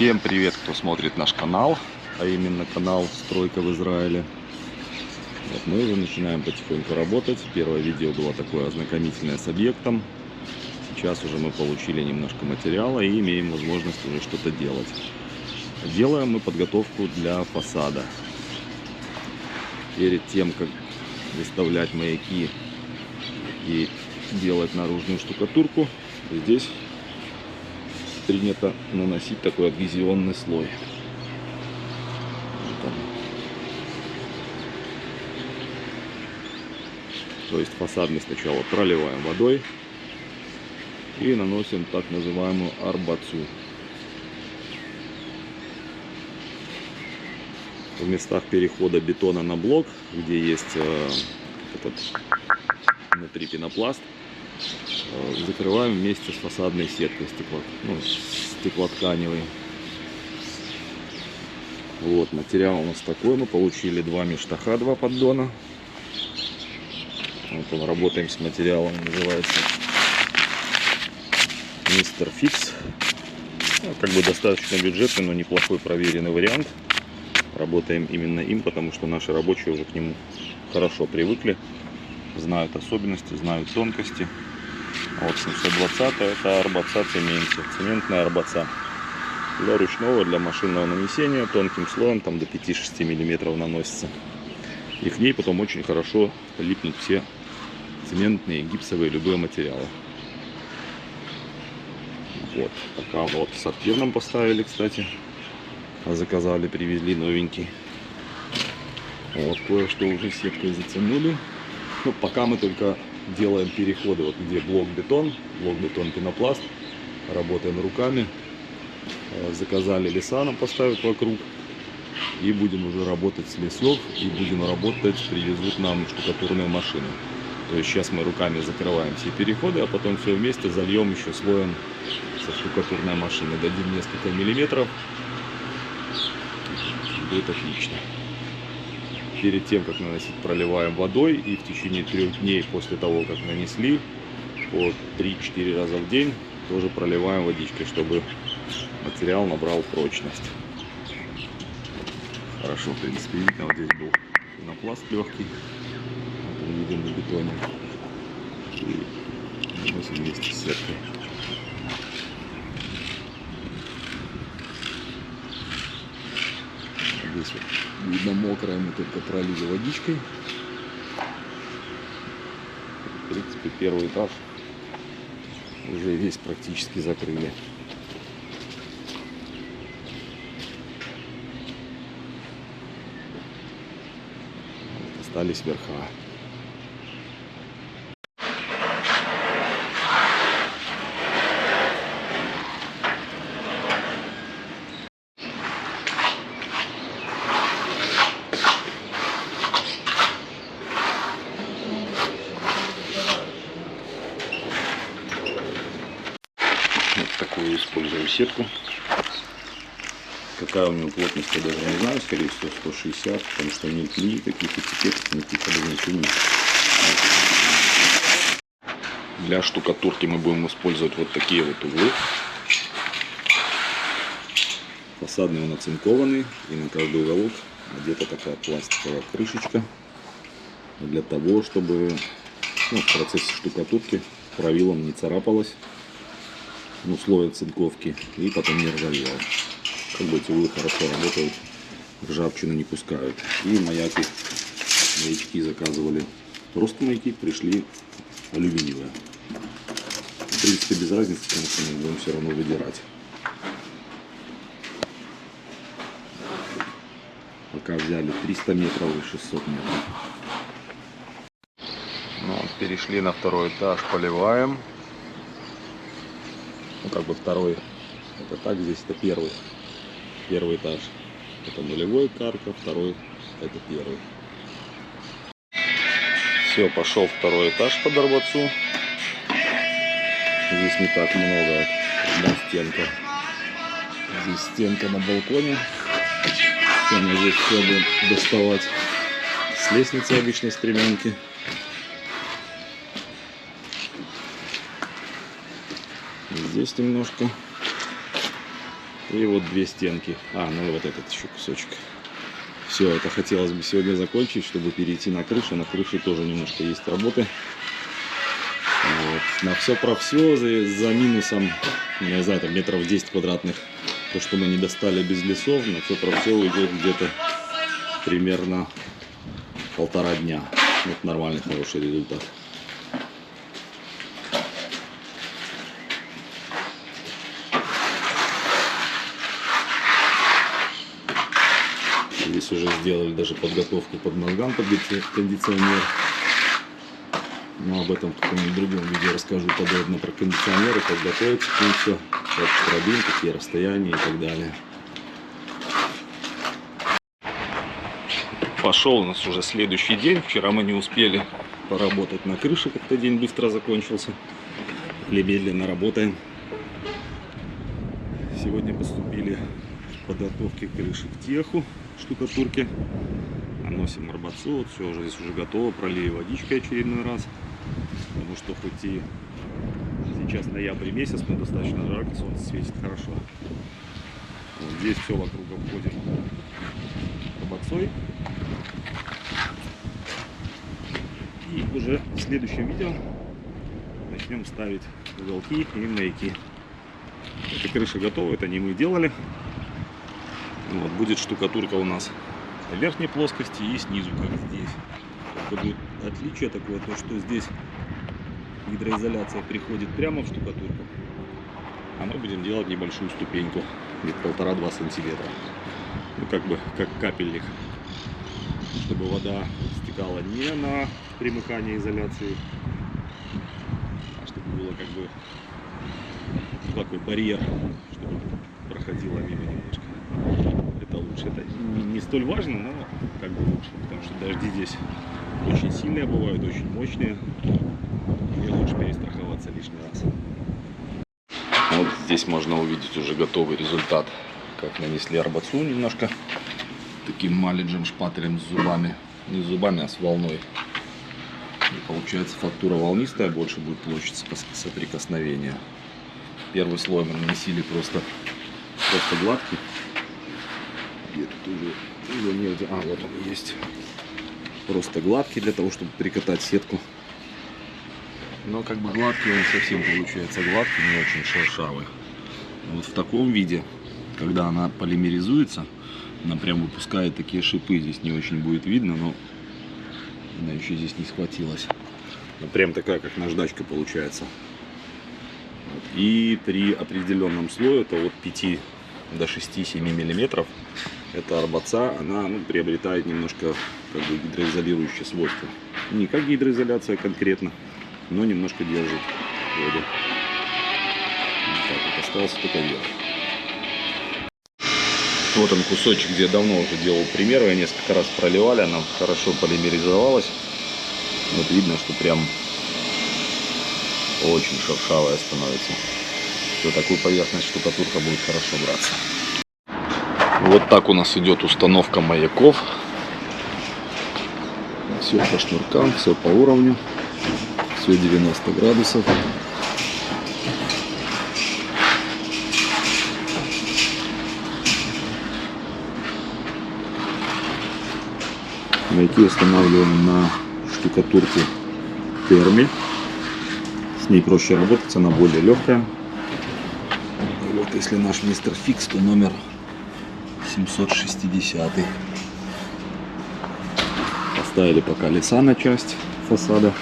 Всем привет, кто смотрит наш канал, а именно канал «Стройка в Израиле». Вот мы уже начинаем потихоньку работать. Первое видео было такое ознакомительное с объектом. Сейчас уже мы получили немножко материала и имеем возможность уже что-то делать. Делаем мы подготовку для фасада. Перед тем, как выставлять маяки и делать наружную штукатурку, здесь принято наносить такой адгезионный слой. Вот он. То есть фасад мы сначала проливаем водой и наносим так называемую арбацу. В местах перехода бетона на блок, где есть этот внутри пенопласт, закрываем вместе с фасадной сеткой стеклотканевой. Вот материал у нас такой. Мы получили два мештаха, два поддона. Вот он, работаем с материалом, называется Мистер Фикс. Как бы достаточно бюджетный, но неплохой проверенный вариант. Работаем именно им, потому что наши рабочие уже к нему хорошо привыкли, знают особенности, знают тонкости. Вот 720 это арбаца цементия, цементная арбаца для ручного, для машинного нанесения тонким слоем, там до 5-6 мм наносится, и к ней потом очень хорошо липнут все цементные, гипсовые, любые материалы. Вот, пока вот сортир нам поставили, кстати, заказали, привезли новенький. Вот кое-что уже сеткой затянули. Ну, пока мы только делаем переходы, вот где блок-бетон, пенопласт, работаем руками. Заказали леса, нам поставят вокруг, и будем уже работать с лесов, и будем работать, привезут нам штукатурные машины. То есть сейчас мы руками закрываем все переходы, а потом все вместе зальем еще слоем со штукатурной машины, дадим несколько миллиметров, будет отлично. Перед тем, как наносить, проливаем водой, и в течение 3 дней после того, как нанесли, по 3-4 раза в день тоже проливаем водичкой, чтобы материал набрал прочность. Хорошо, в принципе, видно, вот здесь был пенопласт легкий, вот он виден на бетоне, и наносим вместе с сеткой. Здесь вот видно мокрое, мы только пролили водичкой. В принципе, первый этаж уже весь практически закрыли. Вот, остались верха. Такую используем сетку. Какая у него плотность, я даже не знаю, скорее всего 160, потому что нет никаких этикеток, никаких обозначений. Для штукатурки мы будем использовать вот такие вот углы. Фасадный он оцинкованный, и на каждый уголок где-то такая пластиковая крышечка, для того, чтобы в процессе штукатурки правилом не царапалось. Слой оцинковки, и потом не ржавело. Как бы эти углы хорошо работают, ржавчину не пускают. И маячки заказывали просто маяки, пришли алюминиевые. В принципе, без разницы, потому что мы будем все равно выдирать. Пока взяли 300 метров и 600 метров. Перешли на второй этаж, поливаем. Как бы второй, это так, здесь это первый этаж, это нулевой карка, второй это первый. Все, пошел второй этаж под арбацу. Здесь не так много, одна стенка. Здесь стенка на балконе. Мы здесь все будем доставать с лестницы обычной стремянки. Здесь немножко И вот 2 стенки. Ну и вот этот еще кусочек. Все, это хотелось бы сегодня закончить, чтобы перейти на крышу. На крыше тоже немножко есть работы. Вот. На все про все за минусом, не знаю, там метров 10 квадратных. То, что мы не достали без лесов, на все про все уйдет где-то примерно 1,5 дня. Вот нормальный, хороший результат. Здесь уже сделали даже подготовку под мозгам, под кондиционер. Но об этом в каком-нибудь другом видео расскажу подробно про кондиционеры, как готовиться к ним все, как штробин, какие расстояния и так далее. Пошел у нас уже следующий день. Вчера мы не успели поработать на крыше, как-то день быстро закончился. Или медленно работаем. Сегодня поступили подготовки крыши к теху, штукатурке. Наносим арбацот, все уже здесь уже готово, пролею водичкой очередной раз. Потому что хоть и сейчас ноябрь месяц, но достаточно жарко, солнце светит хорошо. Вот здесь все вокруг обходим арбацой. И уже в следующем видео начнем ставить уголки и маяки. Эта крыша готова, это не мы делали. Вот, будет штукатурка у нас на верхней плоскости и снизу, как здесь. Только будет отличие такое, то что здесь гидроизоляция приходит прямо в штукатурку, а мы будем делать небольшую ступеньку, где-то 1,5-2 сантиметра. Ну, как бы, как капельник, чтобы вода стекала не на примыкание изоляции, а чтобы было как бы такой барьер, чтобы проходила мимо немножко. Это лучше. Это не столь важно, но как бы лучше, потому что дожди здесь очень сильные бывают, очень мощные. И лучше перестраховаться лишний раз. Вот здесь можно увидеть уже готовый результат, как нанесли арбацу немножко таким малиджем, шпателем с зубами, не с зубами, а с волной. И получается фактура волнистая, больше будет площадь соприкосновения. Первый слой мы нанесли просто гладкий. Где тут уже нет, вот он есть. Просто гладкий для того, чтобы прикатать сетку. Но как бы гладкий он совсем получается гладкий, не очень шершавый. Вот в таком виде, когда она полимеризуется, она прям выпускает такие шипы. Здесь не очень будет видно, но она еще здесь не схватилась. Ну, прям такая, как наждачка получается. Вот. И при определенном слое, это от 5 до 6-7 миллиметров, эта арбаца, она приобретает немножко как бы гидроизолирующие свойства. Не как гидроизоляция конкретно, но немножко держит воду. Так вот, остался только верх. Вот он кусочек, где я давно уже делал примеры, я несколько раз проливали, она хорошо полимеризовалась. Вот видно, что прям очень шершавая становится. Все, такую поверхность штукатурка будет хорошо браться. Вот так у нас идет установка маяков. Все по шнуркам, все по уровню. Все 90 градусов. Маяки устанавливаем на штукатурку терми. С ней проще работать, она более легкая. Вот если наш мистер Фикс, то номер 760. Поставили пока леса на часть фасада.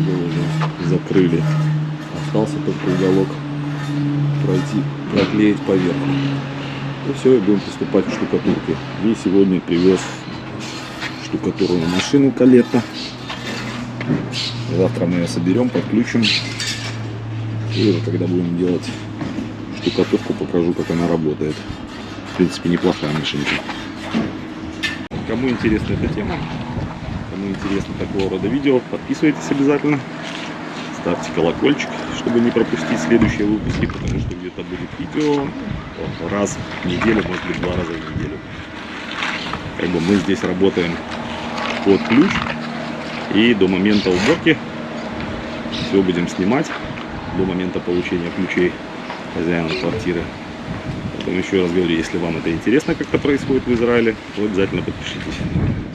Уже закрыли. Остался только уголок пройти, проклеить поверху. И все, и будем приступать к штукатурке. И сегодня привез штукатурную машину Калетта. Завтра мы ее соберем, подключим. И уже когда будем делать штукатурку, покажу, как она работает. В принципе, неплохая машинка. Кому интересна эта тема, кому интересно такого рода видео, подписывайтесь обязательно. Ставьте колокольчик, чтобы не пропустить следующие выпуски, потому что где-то будет видео раз в неделю, может быть 2 раза в неделю. Как бы мы здесь работаем под ключ, и до момента уборки все все будем снимать до момента получения ключей хозяина квартиры. Поэтому еще раз говорю, если вам это интересно, как это происходит в Израиле, то обязательно подпишитесь.